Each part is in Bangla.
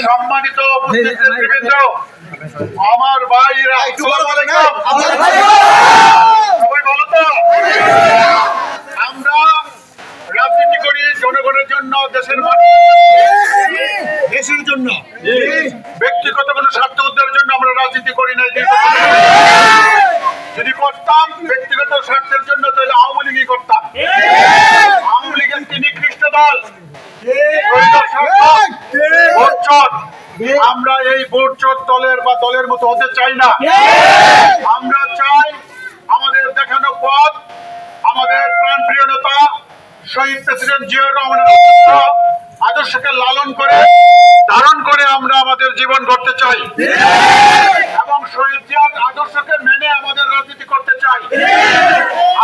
সম্মানিত উপস্থিতিবৃন্দ, আমার ভাইরা সবাই ভালো তো? আমরা রাজনীতি করি জনগণের জন্য, দেশের দেশের জন্য, ব্যক্তিগত কোনো স্বার্থ উদ্ধারের জন্য আমরা রাজনীতি করি না। যদি করতাম ব্যক্তিগত স্বার্থের জন্য তাহলে আওয়ামী লীগই করতাম। আওয়ামী লীগ একটি নিকৃষ্ট দল, আমরা এই ভোটচোর দলের বা দলের মতো হতে চাই না। আমরা চাই আমাদের দেখানো পথ, আমাদের প্রাণপ্রিয় নেতা শহীদ প্রেসিডেন্ট জিয়াউর রহমানের আদর্শকে লালন করে ধারণ করে আমরা আমাদের জীবন গড়তে চাই এবং শহীদ জিয়ার আদর্শকে মেনে আমাদের রাজনীতি করতে চাই।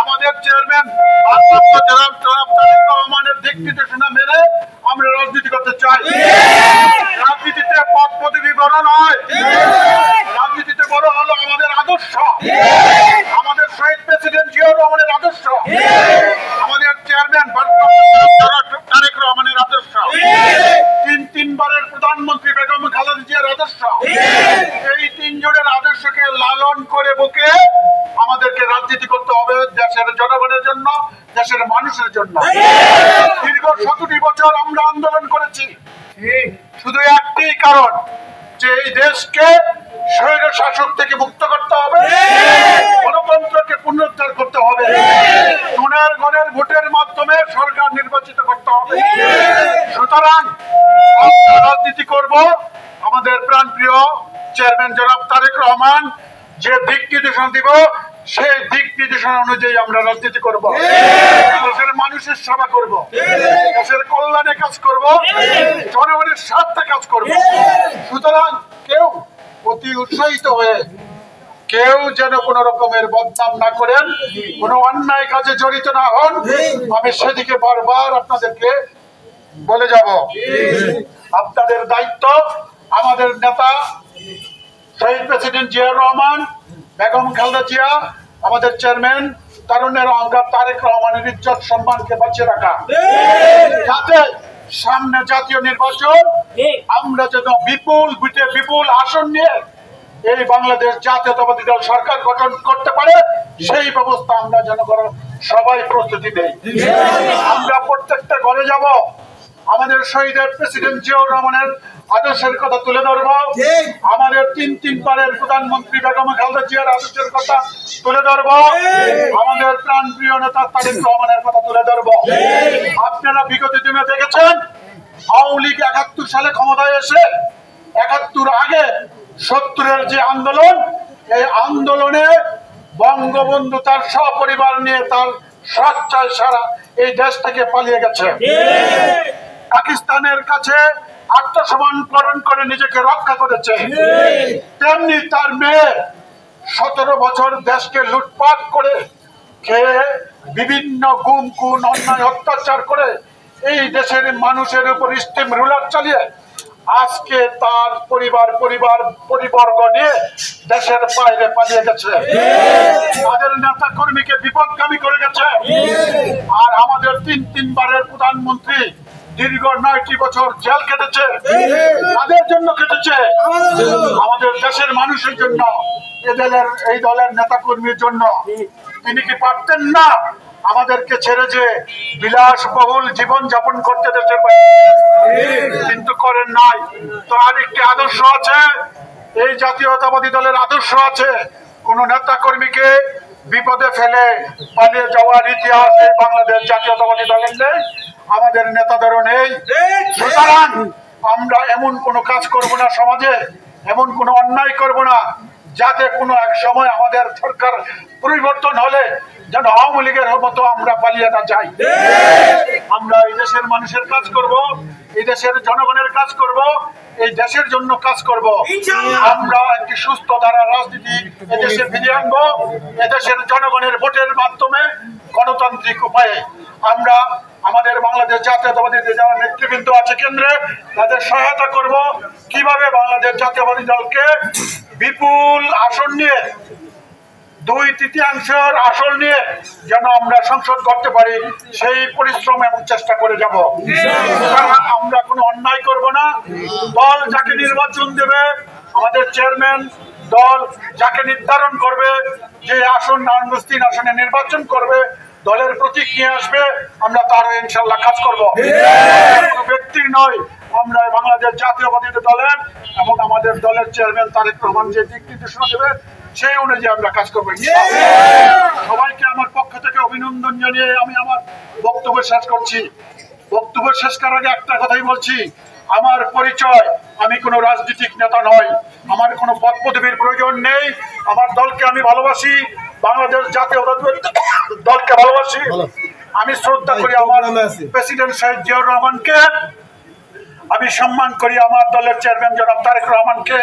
আমাদের চেয়ারম্যান রহমানের দিক নির্দেশনা মেনে আমরা রাজনীতি করতে চাই। রাজনীতিতে পদ পদবি বড় নয়, রাজনীতিতে বড় হলো আমাদের আদর্শ, আমাদের শহীদ প্রেসিডেন্ট জিয়াউর রহমানের আদর্শ, আমাদের চেয়ারম্যান তারেক রহমানের আদর্শ, তিনবারের প্রধানমন্ত্রী বেগম খালেদা জিয়ার আদর্শ। এই তিনজনের আদর্শকে লালন করে বুকে আমাদেরকে রাজনীতি করতে হবে দেশের জনগণের জন্য, দেশের মানুষের জন্য। দীর্ঘ 17 বছর আমরা আন্দোলন করেছি শুধু একটি কারণ, যে এই দেশকে স্বৈর শাসক থেকে মুক্ত করতে হবে, গণতন্ত্রকে পুনরুদ্ধার করতে হবে, সোনার ঘরের ভোটের মাধ্যমে সরকার নির্বাচিত করতে হবে। সুতরাং রাজনীতি করব আমাদের প্রাণপ্রিয় চেয়ারম্যান জনাব তারেক রহমান যে দিক নির্দেশনা দিব সেই দিক নির্দেশনা অনুযায়ী আমরা রাজনীতি করব, দেশের মানুষের সেবা করব, দেশের কল্যাণে কাজ করব, জনগণের স্বার্থে কাজ করব। সুতরাং কেউ অতি উৎসাহিত হয়ে কেউ যেন কোন রকমের বদনাম না করেন, কোন অন্যায় কাজে জড়িত না হন, আমি সেদিকে বারবার আপনাদেরকে বলে যাব। আপনাদের দায়িত্ব আমাদের নেতা শহীদ প্রেসিডেন্ট জিয়াউর রহমান, বেগম খালেদা জিয়া, আমাদের চেয়ারম্যান তারুণ্যের অহংকার তারেক রহমানের ইজ্জত সম্মানকে বাঁচিয়ে রাখা, যাতে সামনে জাতীয় নির্বাচন আমরা যেন বিপুল ভোটে বিপুল আসন নিয়ে এই বাংলাদেশ জাতীয়তাবাদী দল সরকার গঠন করতে পারে, সেই ব্যবস্থা আমরা যেন সবাই প্রস্তুতি নেই। আমরা প্রত্যেকটা ঘরে যাব, আমাদের শহীদের প্রেসিডেন্ট জিয়াউর রহমানের আদর্শের কথা তুলে ধরবো, আমাদের তিনবারের প্রধানমন্ত্রী বেগম খালেদা জিয়ার আদর্শের কথা তুলে ধরবো, আমাদের প্রাণপ্রিয় নেতা তারেক রহমানের কথা তুলে ধরবো। আপনারা বিগত দিনে দেখেছেন আওয়ামী লীগ 71 সালে ক্ষমতায় এসে 71 আগে 70-এর যে আন্দোলন, এই আন্দোলনে বঙ্গবন্ধু তার সপরিবার নিয়ে তার স্বেচ্ছায় সারা এই দেশ থেকে পালিয়ে গেছে। পাকিস্তানের কাছে আত্মসমর্পণ করে নিজেকে রক্ষা করেছে, তেমনি তার মেয়ে 17 বছর দেশকে লুটপাট করে খেয়ে বিভিন্ন গুম খুন অন্যায় অত্যাচার করে এই দেশের মানুষের উপর স্টিম রুলার চালিয়ে আজকে তার পরিবর্গ নিয়ে দেশের বাইরে পালিয়ে গেছে, তাদের নেতা কর্মীকে বিপদগামী করে গেছে। আর আমাদের তিনবারের প্রধানমন্ত্রী দীর্ঘ 9টি বছর জেল কেটেছে, তাদের জন্য কেটেছে, আমাদের দেশের মানুষের জন্য, এই দলের নেতা কর্মীর জন্য। তিনি কি পারতেন না আমাদেরকে ছেড়ে যে বিলাসবহুল জীবন যাপন করতে দেশের বাইরে? কিন্তু করেন নাই। তো আরেকটি আদর্শ আছে, এই জাতীয়তাবাদী দলের আদর্শ আছে, কোন নেতা কর্মীকে বিপদে ফেলে পালিয়ে যাওয়ার ইতিহাস এই বাংলাদেশ জাতীয়তাবাদী দলের নেই, আমাদের নেতাদেরও নেই। সুতরাং আমরা এমন কোনো কাজ করব না, সমাজে এমন কোনো অন্যায় করব না যাতে কোনো এক সময় আমাদের সরকার পরিবর্তন হলে যেন আওয়ামী লীগের মতো আমরা পালিয়ে না যাই। আমরা এই দেশের মানুষের কাজ করব, এই দেশের জনগণের কাজ করব, এই দেশের জন্য কাজ করব। আমরা একটি সুস্থ ধারা রাজনীতি এদেশে ফিরিয়ে আনবো, এদেশের জনগণের ভোটের মাধ্যমে গণতান্ত্রিক উপায়ে। আমরা আমাদের বাংলাদেশ জাতীয়তাবাদী যারা নেতৃবৃন্দ আছে কেন্দ্রে, তাদের সহায়তা করব কিভাবে বাংলাদেশ জাতীয়তাবাদী দলকে বিপুল আসন নিয়ে, 2/3 আসন নিয়ে যেন আমরা সংসদ করতে পারি, সেই পরিশ্রম এবং চেষ্টা করে যাব। আমরা কোনো অন্যায় করব না। দল যাকে নির্বাচন দেবে, আমাদের চেয়ারম্যান দল যাকে নির্ধারণ করবে, যে আসন 3 আসনে নির্বাচন করবে, দলের প্রতীক নিয়ে আসবে, আমরা তারও ইনশাল্লাহ কাজ করব। কোনো ব্যক্তির নয়, আমরা বাংলাদেশ জাতীয়তাবাদী দলের এবং আমাদের দলের চেয়ারম্যান তারেক রহমান যে দিক নির্দেশনা দেবে সেই অনুযায়ী আমরা কাজ করবো। সবাইকে আমার পক্ষ থেকে অভিনন্দন জানিয়ে আমি আমার বক্তব্য শেষ করছি। বক্তব্য শেষ করার আগে একটা কথাই বলছি, আমার পরিচয়, আমি কোনো রাজনৈতিক নেতা নই, আমার কোনো পদ পদবীর প্রয়োজন নেই। আমার দলকে আমি ভালোবাসি, বাংলাদেশ জাতীয়তাবাদী দলকে ভালোবাসি। আমি শ্রদ্ধা করি আমার প্রেসিডেন্ট শহীদ জিয়াউর রহমানকে, আমি সম্মান করি আমার দলের চেয়ারম্যান জনাব তারেক রহমানকে,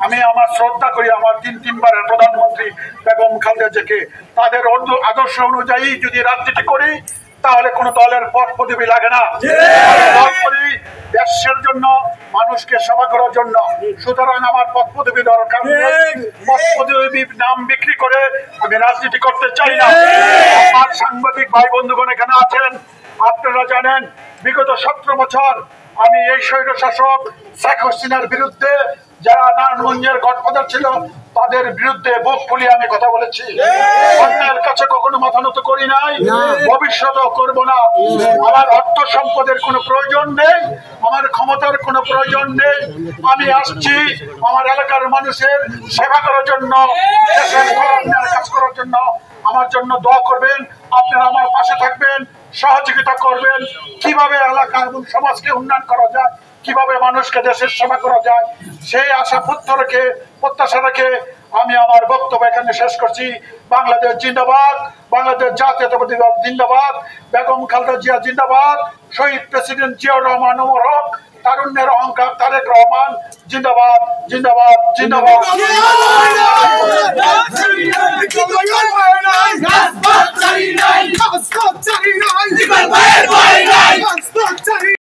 আমি আমার শ্রদ্ধা করি আমার তিনবারের প্রধানমন্ত্রী বেগম খালেদা জিয়াকে। তাদের আদর্শ অনুযায়ী যদি রাজনীতি করি তাহলে কোনো দলের পদ পদবি লাগে না, দল করি দেশের জন্য, মানুষকে সেবা করার জন্য। সুতরাং আমার পদ পদবি দরকার নেই, পদ পদবির নাম বিক্রি করে আমি রাজনীতি করতে চাই না। আমার সাংবাদিক ভাই বন্ধুগণ এখানে আছেন, আপনারা জানেন বিগত 17 বছর আমি এই স্বৈর শাসক শেখ হাসিনার বিরুদ্ধে, যারা নারায়ণগঞ্জের গডফাদার ছিল তাদের বিরুদ্ধে বুক ফুলিয়ে আমি কথা বলেছি। অন্যের কাছে কখনো মাথা নত করি নাই, ভবিষ্যতেও করব না। আমার অর্থ সম্পদের কোনো প্রয়োজন নেই, আমার ক্ষমতার কোনো প্রয়োজন নেই। আমি আসছি আমার এলাকার মানুষের সেবা করার জন্য, দেশের কল্যাণের কাজ করার জন্য। আমার জন্য দোয়া করবেন, আপনারা আমার পাশে থাকবেন, সহযোগিতা করবেন, কিভাবে এলাকা এবং সমাজকে উন্নয়ন করা যায়, কিভাবে মানুষকে দেশের সেবা করা যায়, সেই আশা প্রত্যাশা রেখে আমি আমার বক্তব্য এখানে শেষ করছি। বাংলাদেশ জিন্দাবাদ, বাংলাদেশ জাতীয়তাবাদী দল জিন্দাবাদ, বেগম খালেদা জিয়া জিন্দাবাদ, শহীদ প্রেসিডেন্ট জিয়াউর রহমান ওমর হক, তারুণ্যের অহংকার তারেক রহমান জিন্দাবাদ, জিন্দাবাদ, জিন্দাবাদ।